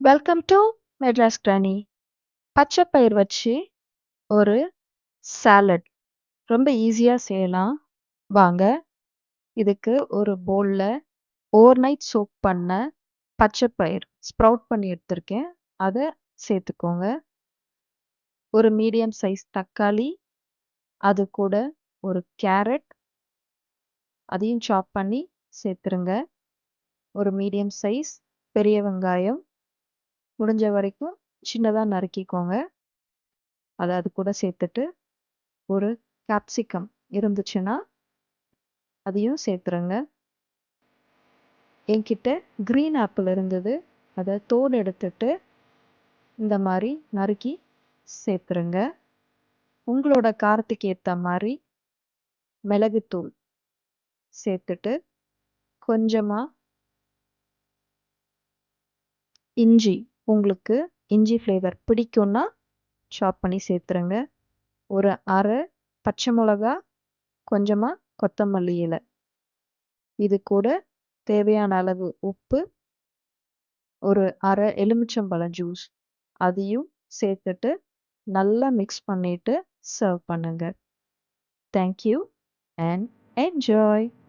Welcome to Madras granny. பச்சை பயிர் வச்சு ஒரு சாலட் ரொம்ப ஈஸியா செய்யலாம். வாங்க. இதுக்கு ஒரு பவுல்ல ஓவர் நைட் சோக் பண்ண பச்சை பயிர் ஸ்ப்ரவுட் பண்ணி எடுத்திருக்கேன். அதை சேர்த்துக்கோங்க. ஒரு மீடியம் சைஸ் தக்காளி, அது கூட ஒரு கேரட், அதையும் சாப் பண்ணி சேர்த்துருங்க. ஒரு மீடியம் சைஸ் பெரிய வெங்காயம், முடிஞ்ச வரைக்கும் சின்னதாக நறுக்கிக்கோங்க. அதை அது கூட சேர்த்துட்டு ஒரு கேப்சிகம் இருந்துச்சுன்னா அதையும் சேர்த்துருங்க. என்கிட்ட க்ரீன் ஆப்பிள் இருந்தது. அதை தோல் எடுத்துட்டு இந்த மாதிரி நறுக்கி சேர்த்துருங்க. உங்களோட காரத்துக்கு ஏற்ற மாதிரி மிளகுத்தூள் சேர்த்துட்டு கொஞ்சமாக இஞ்சி, உங்களுக்கு இஞ்சி ஃப்ளேவர் பிடிக்கும்னா சாப் பண்ணி சேர்த்துருங்க. ஒரு அரை பச்சை மிளகா, கொஞ்சமாக கொத்தமல்லி இலை, இது கூட தேவையான அளவு உப்பு, ஒரு அரை எலுமிச்சம்பழம் ஜூஸ் அதையும் சேர்த்துட்டு நல்லா மிக்ஸ் பண்ணிட்டு சர்வ் பண்ணுங்க. Thank you and enjoy.